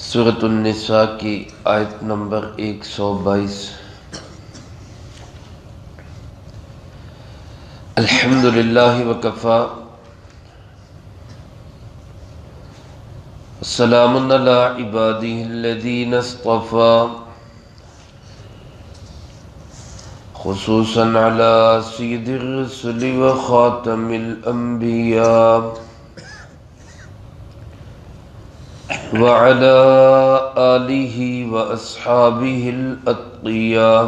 سورۃ النساء کی آیت نمبر 122۔ الحمدللہ وکفی وسلام علی عبادہ الذین اصطفی خصوصا علی سید الرسل وخاتم الانبیاء وعلى آلہ واصحابہ الاتقیاء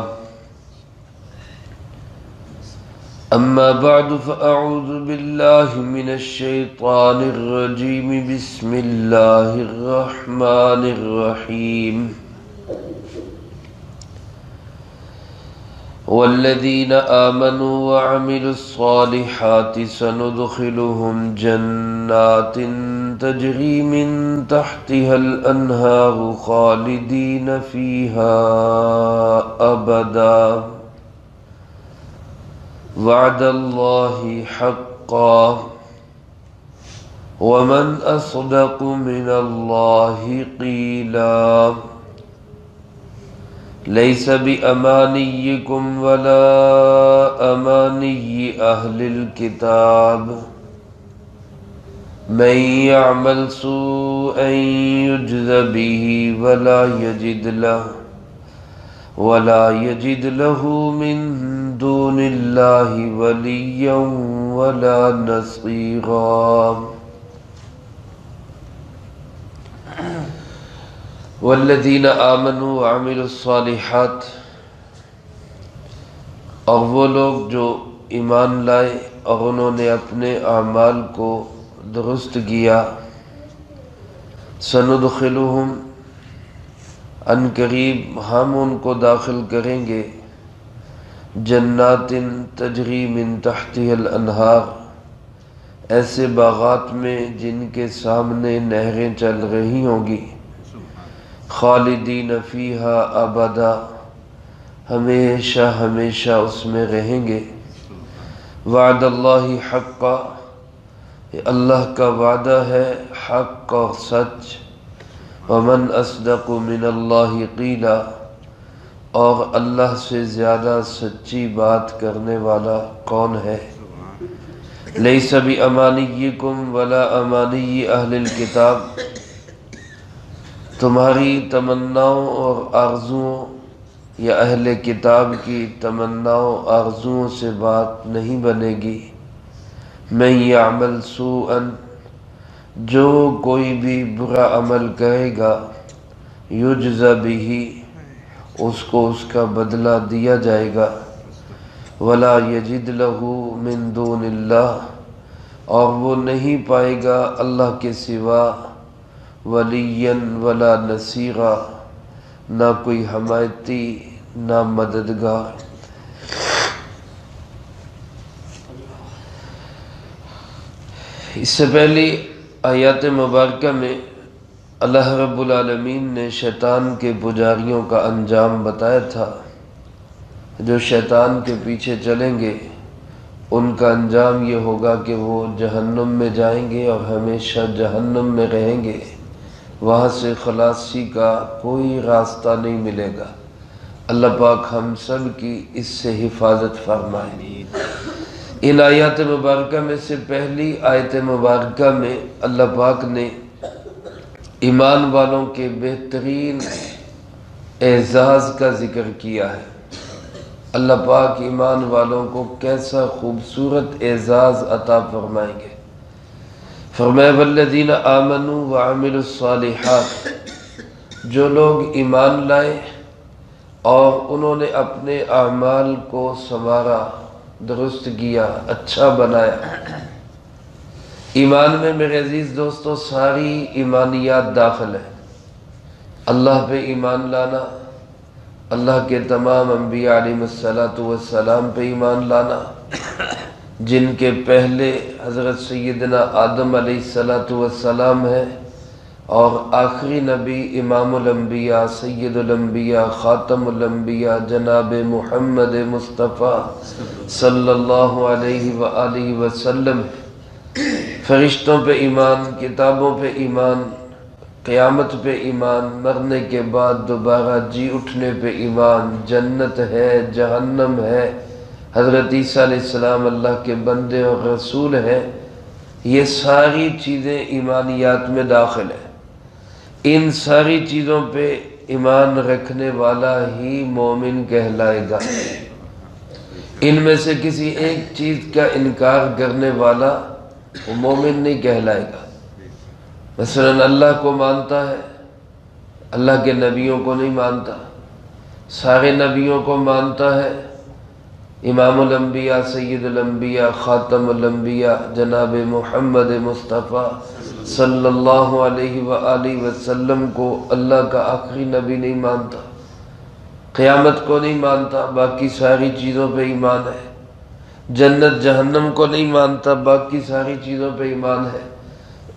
اما بعد فاعوذ باللہ من الشیطان الرجیم بسم اللہ الرحمن الرحیم والذین آمنوا وعملوا الصالحات سندخلهم جنات تجری من تحتها الانہار خالدین فیہا ابدا وعد اللہ حقا ومن اصدق من اللہ قیلا لیس بأمانیکم ولا امانی اہل الکتاب من يعمل سوءا يجز به ولا يجد له من دون الله وليا ولا نصيرا والذين آمنوا وعملوا الصالحات، اور وہ لوگ جو ایمان لائے اور انہوں نے اپنے اعمال کو درست کیا، سندخلہم، ان قریب ہم ان کو داخل کریں گے، جنات تجری من تحتها الانہار، ایسے باغات میں جن کے سامنے نہریں چل رہی ہوں گی، خالدین فیہا ابدا، ہمیشہ ہمیشہ اس میں رہیں گے، وعد اللہ حقا، یہ اللہ کا وعدہ ہے حق اور سچ، ومن اصدق من اللہ قیلا، اور اللہ سے زیادہ سچی بات کرنے والا کون ہے؟ لیس بامانیکم ولا امانی اہل الکتاب، تمہاری تمناؤں اور آرزوؤں یا اہل کتاب کی تمناؤں آرزوؤں سے بات نہیں بنے گی۔ من یعمل سوءا، جو کوئی بھی برا عمل کرے گا، یجز بہ، اس کو اس کا بدلہ دیا جائے گا، ولا یجد لہ من دون اللہ، اور وہ نہیں پائے گا اللہ کے سوا ولیا ولا نصیرا، نہ کوئی حمایتی نہ مددگار۔ اس سے پہلی آیات مبارکہ میں اللہ رب العالمین نے شیطان کے پجاریوں کا انجام بتایا تھا، جو شیطان کے پیچھے چلیں گے ان کا انجام یہ ہوگا کہ وہ جہنم میں جائیں گے اور ہمیشہ جہنم میں رہیں گے، وہاں سے خلاصی کا کوئی راستہ نہیں ملے گا۔ اللہ پاک ہم سب کی اس سے حفاظت فرمائے۔ ان آیات مبارکہ میں سے پہلی آیت مبارکہ میں اللہ پاک نے ایمان والوں کے بہترین اعزاز کا ذکر کیا ہے۔ اللہ پاک ایمان والوں کو کیسا خوبصورت اعزاز عطا فرمائیں گے۔ فرمایا والذین آمنوا وعملوا الصالحات، جو لوگ ایمان لائے اور انہوں نے اپنے اعمال کو سنوارا، درست کیا، اچھا بنایا۔ ایمان میں میرے عزیز دوستو ساری ایمانیات داخل ہے۔ اللہ پہ ایمان لانا، اللہ کے تمام انبیاء علیہ السلام پہ ایمان لانا، جن کے پہلے حضرت سیدنا آدم علیہ السلام ہے، اور آخری نبی امام الانبیاء سید الانبیاء خاتم الانبیاء جناب محمد مصطفیٰ صلی اللہ علیہ وآلہ وسلم، فرشتوں پہ ایمان، کتابوں پہ ایمان، قیامت پہ ایمان، مرنے کے بعد دوبارہ جی اٹھنے پہ ایمان، جنت ہے، جہنم ہے، حضرت عیسیٰ علیہ السلام اللہ کے بندے اور رسول ہیں، یہ ساری چیزیں ایمانیات میں داخل ہیں۔ ان ساری چیزوں پہ ایمان رکھنے والا ہی مومن کہلائے گا۔ ان میں سے کسی ایک چیز کا انکار کرنے والا وہ مومن نہیں کہلائے گا۔ مثلا اللہ کو مانتا ہے، اللہ کے نبیوں کو نہیں مانتا، سارے نبیوں کو مانتا ہے، امام الانبیاء، سید الانبیاء، خاتم الانبیاء جناب محمد مصطفیٰ صلی اللہ علیہ وآلہ وسلم کو اللہ کا آخری نبی نہیں مانتا، قیامت کو نہیں مانتا، باقی ساری چیزوں پہ ایمان ہے، جنت جہنم کو نہیں مانتا، باقی ساری چیزوں پہ ایمان ہے،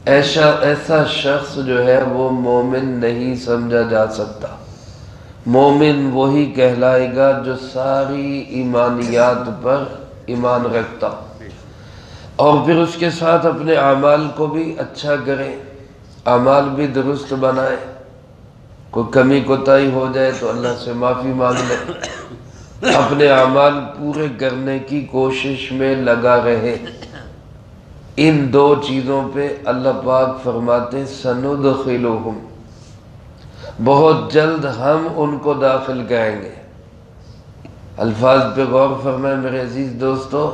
ایسا شخص جو ہے وہ مومن نہیں سمجھا جا سکتا۔ مومن وہی کہلائے گا جو ساری ایمانیات پر ایمان رکھتا اور پھر اس کے ساتھ اپنے اعمال کو بھی اچھا کرے، اعمال بھی درست بنائے، کوئی کمی کوتاہی ہو جائے تو اللہ سے معافی مانگ لے، اپنے اعمال پورے کرنے کی کوشش میں لگا رہے۔ ان دو چیزوں پہ اللہ پاک فرماتے ہیں سندخلہم، بہت جلد ہم ان کو داخل کریں گے۔ الفاظ پہ غور فرمائیں میرے عزیز دوستو،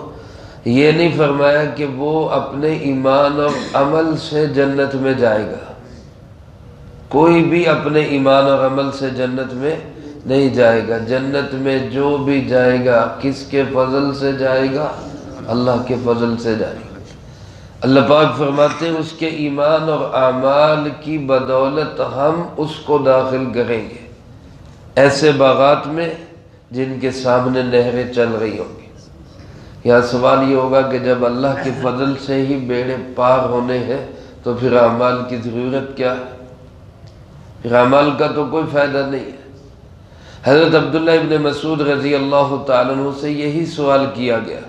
یہ نہیں فرمایا کہ وہ اپنے ایمان اور عمل سے جنت میں جائے گا۔ کوئی بھی اپنے ایمان اور عمل سے جنت میں نہیں جائے گا۔ جنت میں جو بھی جائے گا کس کے فضل سے جائے گا؟ اللہ کے فضل سے جائے گا۔ اللہ پاک فرماتے ہیں اس کے ایمان اور اعمال کی بدولت ہم اس کو داخل کریں گے ایسے باغات میں جن کے سامنے نہریں چل رہی ہوں گی۔ یہاں سوال یہ ہوگا کہ جب اللہ کے فضل سے ہی بیڑے پار ہونے ہیں تو پھر اعمال کی ضرورت کیا ہے؟ پھر اعمال کا تو کوئی فائدہ نہیں ہے۔ حضرت عبداللہ ابن مسعود رضی اللہ تعالیٰ عنہ سے یہی سوال کیا گیا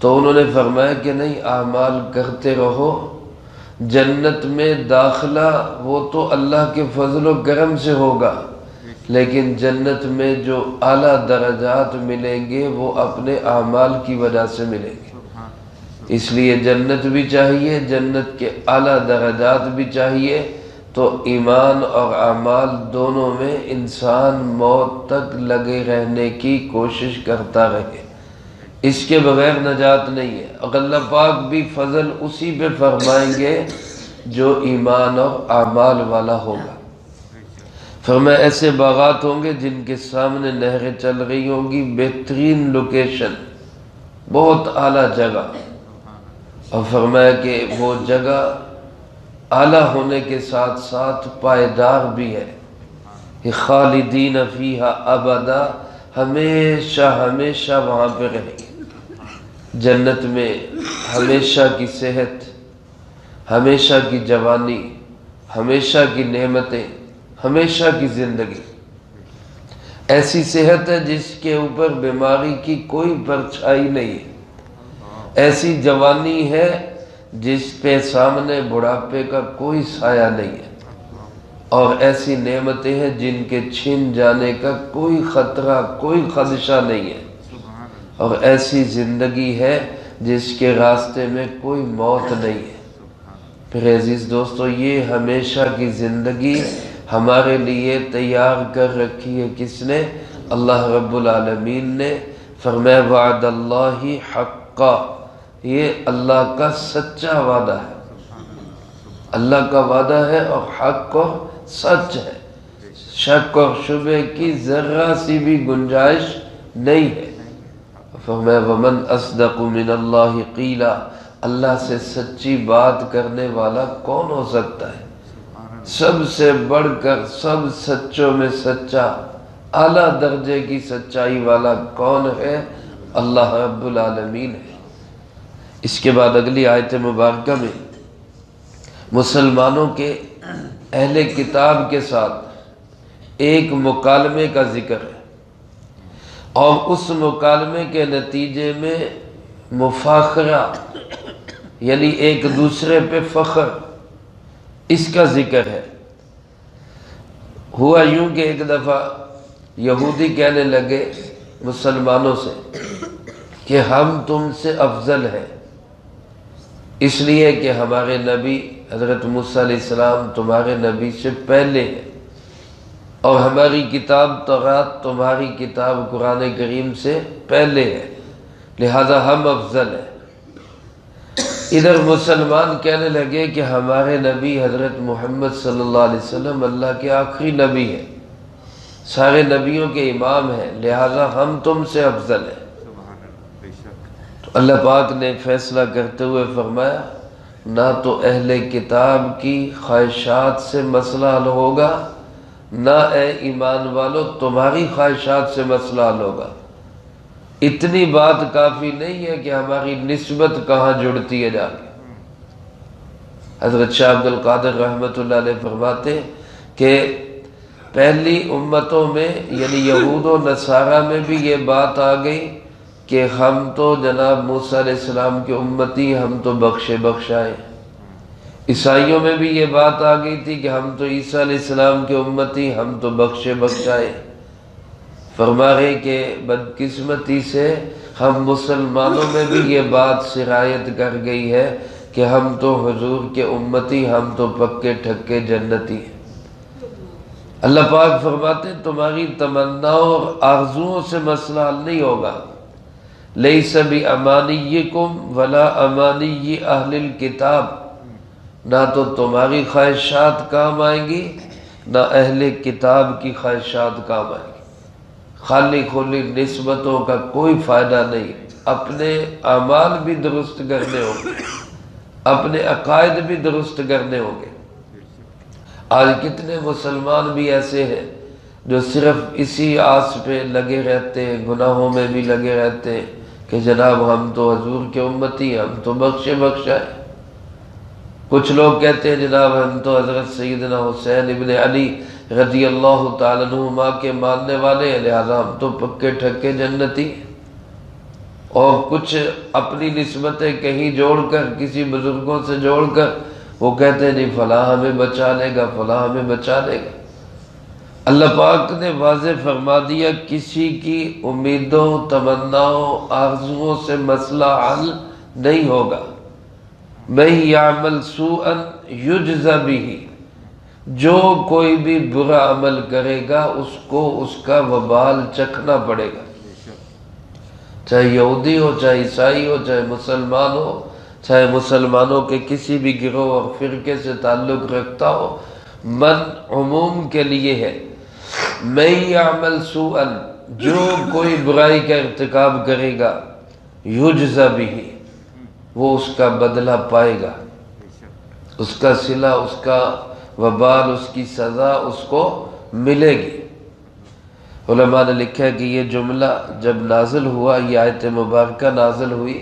تو انہوں نے فرمایا کہ نہیں، اعمال کرتے رہو، جنت میں داخلہ وہ تو اللہ کے فضل و کرم سے ہوگا، لیکن جنت میں جو اعلیٰ درجات ملیں گے وہ اپنے اعمال کی وجہ سے ملیں گے۔ اس لیے جنت بھی چاہیے، جنت کے اعلیٰ درجات بھی چاہیے، تو ایمان اور اعمال دونوں میں انسان موت تک لگے رہنے کی کوشش کرتا رہے، اس کے بغیر نجات نہیں ہے۔ اور اللہ پاک بھی فضل اسی پہ فرمائیں گے جو ایمان اور اعمال والا ہوگا۔ فرمایا ایسے باغات ہوں گے جن کے سامنے نہریں چل رہی ہوں گی، بہترین لوکیشن، بہت اعلیٰ جگہ، اور فرمایا کہ وہ جگہ اعلیٰ ہونے کے ساتھ ساتھ پائیدار بھی ہے، کہ خالدین فیہا ابدا، ہمیشہ ہمیشہ وہاں پہ رہیں گے۔ جنت میں ہمیشہ کی صحت، ہمیشہ کی جوانی، ہمیشہ کی نعمتیں، ہمیشہ کی زندگی، ایسی صحت ہے جس کے اوپر بیماری کی کوئی پرچھائی نہیں ہے، ایسی جوانی ہے جس پہ سامنے بڑھاپے کا کوئی سایہ نہیں ہے، اور ایسی نعمتیں ہیں جن کے چھن جانے کا کوئی خطرہ، کوئی خدشہ نہیں ہے، اور ایسی زندگی ہے جس کے راستے میں کوئی موت نہیں ہے۔ پھر عزیز دوستو، یہ ہمیشہ کی زندگی ہمارے لیے تیار کر رکھی ہے کس نے؟ اللہ رب العالمین نے۔ فرمایا وعد اللہ حقا، یہ اللہ کا سچا وعدہ ہے، اللہ کا وعدہ ہے اور حق اور سچ ہے، شک اور شبہ کی ذرہ سی بھی گنجائش نہیں ہے۔ فرمایا ومن اصدق من اللہ قیلا، اللہ سے سچی بات کرنے والا کون ہو سکتا ہے؟ سب سے بڑھ کر سب سچوں میں سچا، اعلیٰ درجے کی سچائی والا کون ہے؟ اللہ رب العالمین ہے۔ اس کے بعد اگلی آیت مبارکہ میں مسلمانوں کے اہل کتاب کے ساتھ ایک مکالمے کا ذکر ہے، اور اس مکالمے کے نتیجے میں مفاخرہ، یعنی ایک دوسرے پہ فخر، اس کا ذکر ہے۔ ہوا یوں کہ ایک دفعہ یہودی کہنے لگے مسلمانوں سے کہ ہم تم سے افضل ہیں، اس لیے کہ ہمارے نبی حضرت موسیٰ علیہ السلام تمہارے نبی سے پہلے ہیں، اور ہماری کتاب تورات تمہاری کتاب قرآن کریم سے پہلے ہے، لہذا ہم افضل ہیں۔ ادھر مسلمان کہنے لگے کہ ہمارے نبی حضرت محمد صلی اللہ علیہ وسلم اللہ کے آخری نبی ہیں، سارے نبیوں کے امام ہیں، لہذا ہم تم سے افضل ہیں۔ تو اللہ پاک نے فیصلہ کرتے ہوئے فرمایا نہ تو اہل کتاب کی خواہشات سے مسئلہ حل ہوگا، نہ اے ایمان والو تمہاری خواہشات سے مسئلہ حل ہوگا۔ اتنی بات کافی نہیں ہے کہ ہماری نسبت کہاں جڑتی ہے جا کے۔ حضرت شاہ عبد القادر رحمۃ اللہ علیہ فرماتے کہ پہلی امتوں میں یعنی یہود و نصارہ میں بھی یہ بات آ گئی کہ ہم تو جناب موسیٰ علیہ السلام کے امتی، ہم تو بخشے بخشائے۔ عیسائیوں میں بھی یہ بات آ گئی تھی کہ ہم تو عیسیٰ علیہ السلام کے امتی، ہم تو بخشے بخشائے۔ فرما رہے کہ بدقسمتی سے ہم مسلمانوں میں بھی یہ بات سرایت کر گئی ہے کہ ہم تو حضور کے امتی، ہم تو پکے ٹھکے جنتی ہیں۔ اللہ پاک فرماتے تمہاری تمناؤں اور آرزوؤں سے مسئلہ حل نہیں ہوگا۔ لیس بامانیکم ولا امانی اہل الکتاب، نہ تو تمہاری خواہشات کام آئیں گی نہ اہل کتاب کی خواہشات کام آئیں گی۔ خالی کھلی نسبتوں کا کوئی فائدہ نہیں، اپنے اعمال بھی درست کرنے ہوں گے، اپنے عقائد بھی درست کرنے ہوں گے۔ آج کتنے مسلمان بھی ایسے ہیں جو صرف اسی آس پہ لگے رہتے ہیں، گناہوں میں بھی لگے رہتے ہیں کہ جناب ہم تو حضور کے امتی، ہم تو بخشے بخشائے۔ کچھ لوگ کہتے ہیں جناب ہم تو حضرت سیدنا حسین ابن علی رضی اللہ تعالیٰ عنہما کے ماننے والے ہیں، لہذا ہم تو پکے ٹھکے جنتی۔ اور کچھ اپنی نسبتیں کہیں جوڑ کر، کسی بزرگوں سے جوڑ کر وہ کہتے ہیں نہیں فلاں ہمیں بچا لے گا، فلاں ہمیں بچا لے گا۔ اللہ پاک نے واضح فرما دیا کسی کی امیدوں، تمناؤں، آرزوؤں سے مسئلہ حل نہیں ہوگا۔ من یعمل سوءا یجز بہ، جو کوئی بھی برا عمل کرے گا اس کو اس کا وبال چکھنا پڑے گا، چاہے یہودی ہو، چاہے عیسائی ہو، چاہے مسلمان ہو، چاہے مسلمانوں کے کسی بھی گروہ اور فرقے سے تعلق رکھتا ہو۔ من عموم کے لیے ہے۔ من یعمل سوءا، جو کوئی برائی کا ارتکاب کرے گا، یجز بہ، وہ اس کا بدلہ پائے گا، اس کا صلہ، اس کا وبال، اس کی سزا اس کو ملے گی۔ علماء نے لکھا ہے کہ یہ جملہ جب نازل ہوا، یہ آیت مبارکہ نازل ہوئی،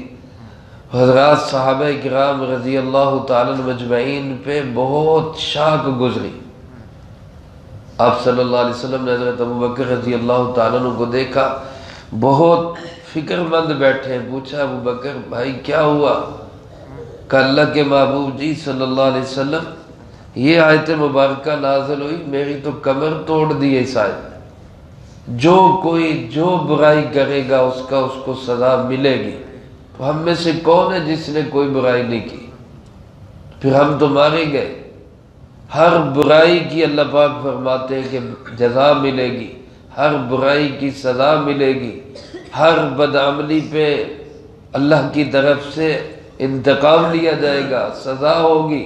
حضرات صحابہ کرام رضی اللہ تعالیٰ مجمعین پہ بہت شاک گزری۔ آپ صلی اللہ علیہ وسلم نے حضرت ابوبکر رضی اللہ تعالیٰ عنہ کو دیکھا، بہت فکر مند بیٹھے، پوچھا ابوبکر بھائی کیا ہوا؟ کہ اللہ کے محبوب جی صلی اللہ علیہ وسلم یہ آیت مبارکہ نازل ہوئی، میری تو کمر توڑ دی اس آیت نے۔ جو کوئی جو برائی کرے گا اس کو سزا ملے گی۔ تو ہم میں سے کون ہے جس نے کوئی برائی نہیں کی؟ پھر ہم تو مارے گئے۔ ہر برائی کی اللہ پاک فرماتے ہیں کہ جزا ملے گی، ہر برائی کی سزا ملے گی، ہر بدعملی پہ اللہ کی طرف سے انتقام لیا جائے گا، سزا ہوگی۔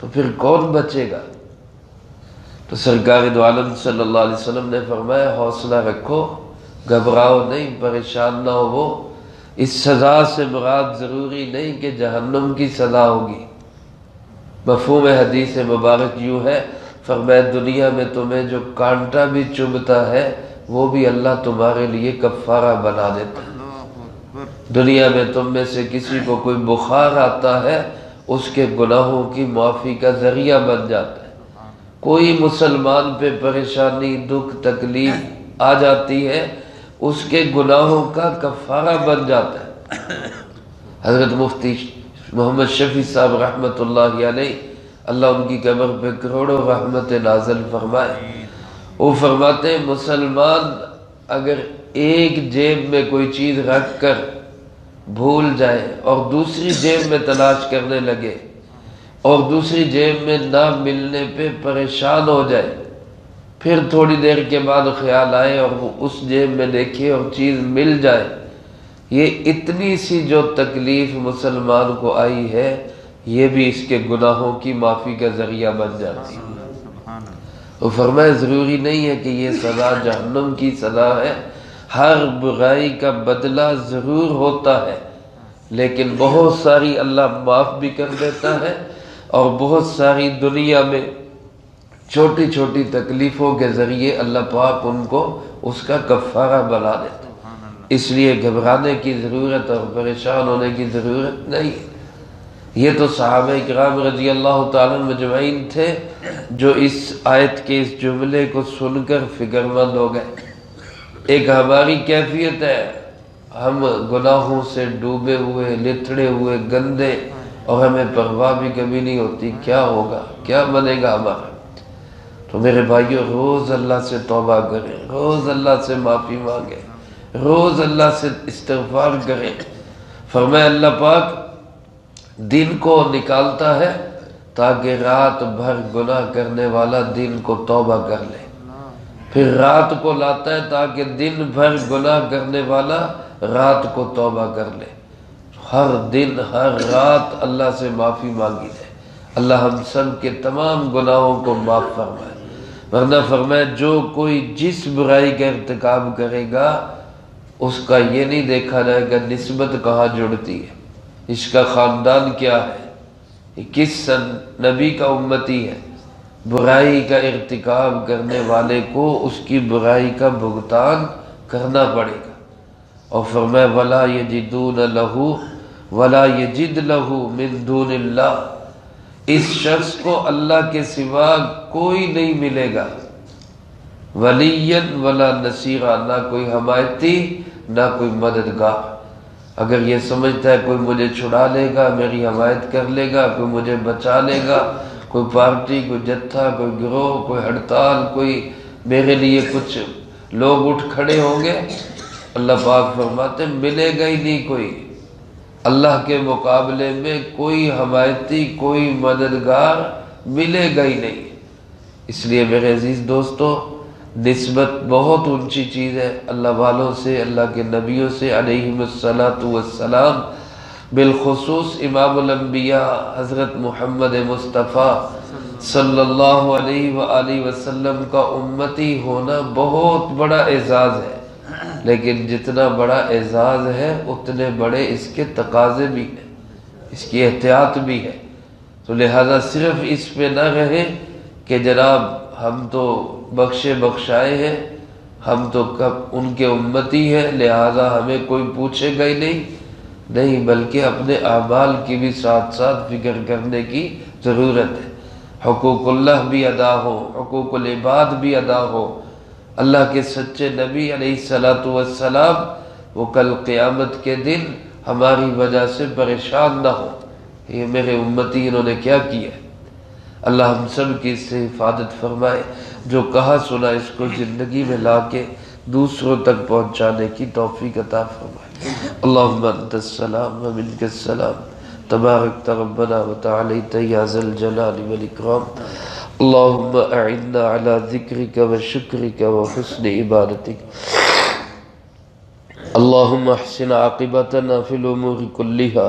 تو پھر کون بچے گا؟ تو سرکار دو عالم صلی اللہ علیہ وسلم نے فرمایا حوصلہ رکھو، گھبراؤ نہیں، پریشان نہ ہو۔ اس سزا سے مراد ضروری نہیں کہ جہنم کی سزا ہوگی۔ مفہوم حدیث مبارک یوں ہے، فرمایا دنیا میں تمہیں جو کانٹا بھی چبھتا ہے وہ بھی اللہ تمہارے لیے کفارہ بنا دیتا ہے۔ دنیا میں تم میں سے کسی کو کوئی بخار آتا ہے، اس کے گناہوں کی معافی کا ذریعہ بن جاتا ہے۔ کوئی مسلمان پہ پریشانی، دکھ، تکلیف آ جاتی ہے، اس کے گناہوں کا کفارہ بن جاتا ہے۔ حضرت مفتی محمد شفیع صاحب رحمۃ اللہ علیہ اللہ ان کی قبر پہ کروڑوں رحمت نازل فرمائے۔ وہ فرماتے ہیں مسلمان اگر ایک جیب میں کوئی چیز رکھ کر بھول جائے اور دوسری جیب میں تلاش کرنے لگے اور دوسری جیب میں نہ ملنے پہ پریشان ہو جائے، پھر تھوڑی دیر کے بعد خیال آئے اور وہ اس جیب میں دیکھے اور چیز مل جائے، یہ اتنی سی جو تکلیف مسلمان کو آئی ہے یہ بھی اس کے گناہوں کی معافی کا ذریعہ بن جاتی ہے۔ وہ فرمائے ضروری نہیں ہے کہ یہ سزا جہنم کی سزا ہے، ہر برائی کا بدلہ ضرور ہوتا ہے، لیکن بہت ساری اللہ معاف بھی کر دیتا ہے اور بہت ساری دنیا میں چھوٹی چھوٹی تکلیفوں کے ذریعے اللہ پاک ان کو اس کا کفارہ بنا دیتا ہے۔ اس لیے گھبرانے کی ضرورت اور پریشان ہونے کی ضرورت نہیں۔ یہ تو صحابہ کرام رضی اللہ تعالیٰ مجمعین تھے جو اس آیت کے اس جملے کو سن کر فکر مند ہو گئے۔ ایک ہماری کیفیت ہے، ہم گناہوں سے ڈوبے ہوئے، لتڑے ہوئے، گندے، اور ہمیں پرواہ بھی کبھی نہیں ہوتی کیا ہوگا، کیا بنے گا ہمارا۔ تو میرے بھائیو روز اللہ سے توبہ کریں، روز اللہ سے معافی مانگیں، روز اللہ سے استغفار کریں۔ فرمایا اللہ پاک دن کو نکالتا ہے تاکہ رات بھر گناہ کرنے والا دن کو توبہ کر لے، پھر رات کو لاتا ہے تاکہ دن بھر گناہ کرنے والا رات کو توبہ کر لے۔ ہر دن ہر رات اللہ سے معافی مانگی جائے، اللہ ہم سب کے تمام گناہوں کو معاف فرمائے۔ ورنہ فرمایا جو کوئی جس برائی کا ارتکاب کرے گا اس کا یہ نہیں دیکھا جائے گا نسبت کہاں جڑتی ہے، اس کا خاندان کیا ہے، یہ کس نبی کا امتی ہے۔ برائی کا ارتکاب کرنے والے کو اس کی برائی کا بھگتان کرنا پڑے گا۔ اور فرمایا وَلَا يَجِدُونَ لَهُ وَلَا يَجِدْ لَهُ مِن دُونِ اللَّهِ، اس شخص کو اللہ کے سوا کوئی نہیں ملے گا، وَلِيًّا وَلَا نَصِيرًا، نہ کوئی حمایتی نہ کوئی مددگار۔ اگر یہ سمجھتا ہے کوئی مجھے چھڑا لے گا، میری حمایت کر لے گا، کوئی مجھے بچا لے گا، کوئی پارٹی، کوئی جتھا، کوئی گروہ، کوئی ہڑتال، کوئی میرے لیے کچھ لوگ اٹھ کھڑے ہوں گے، اللہ پاک فرماتے ملے گا ہی نہیں کوئی۔ اللہ کے مقابلے میں کوئی حمایتی، کوئی مددگار ملے گا ہی نہیں۔ اس لیے میرے عزیز دوستو نسبت بہت اونچی چیز ہے اللہ والوں سے، اللہ کے نبیوں سے علیہم السلام، بالخصوص امام الانبیاء حضرت محمد مصطفیٰ صلی اللہ علیہ وآلہ وسلم کا امتی ہونا بہت بڑا اعزاز ہے، لیکن جتنا بڑا اعزاز ہے اتنے بڑے اس کے تقاضے بھی ہیں، اس کی احتیاط بھی ہے۔ تو لہذا صرف اس پہ نہ رہے کہ جناب ہم تو بخشے بخشائے ہیں، ہم تو ان کے امتی ہیں لہذا ہمیں کوئی پوچھے گا ہی نہیں، بلکہ اپنے اعمال کی بھی ساتھ ساتھ فکر کرنے کی ضرورت ہے۔ حقوق اللہ بھی ادا ہو، حقوق العباد بھی ادا ہو۔ اللہ کے سچے نبی علیہ السلام وہ کل قیامت کے دن ہماری وجہ سے پریشان نہ ہو، یہ میرے امتی انہوں نے کیا کیا ہے۔ اللہ ہم سب کی اس سے حفاظت فرمائے، جو کہا سنا اس کو زندگی میں لا کے دوسروں تک پہنچانے کی توفیق عطا فرمائے۔ اللہم انت السلام و منک السلام، تبارک ربنا و تعالیت یا ذا الجلال والاکرام۔ اللہم اعنا علی ذکرک و شکرک و حسن عبادتک۔ اللہم احسن عاقبتنا فی الامور کلہا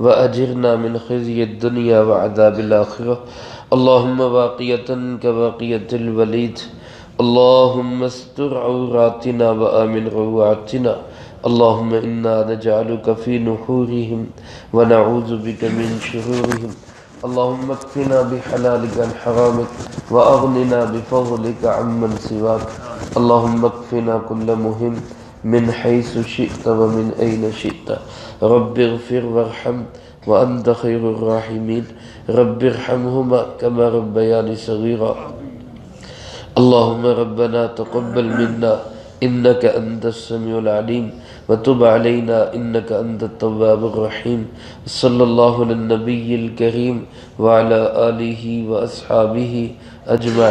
واجرنا من خزی الدنیا وعذاب الآخرہ۔ اللہم واقیتا کواقیت الولید، اللہم استر عوراتنا وآمن روعاتنا۔ اللہم انا نجعلک فی نحورہم ونعوذ بک من شرورہم۔ اللہم اکفنا بحلالک عن حرامک واغننا بفضلک عمن سواک۔ اللہم اکفنا کل مہم من حیث شئت ومن این شئت۔ رب اغفر وارحم وانت خیر الراحمین۔ رب ارحمہما کما ربیانی صغیرا۔ اللہم ربنا تقبل منا انک انت السمیع العلیم وتب علينا إنك أنت التواب الرحيم. صلى الله على النبي الكريم وعلى آله وأصحابه أجمعين.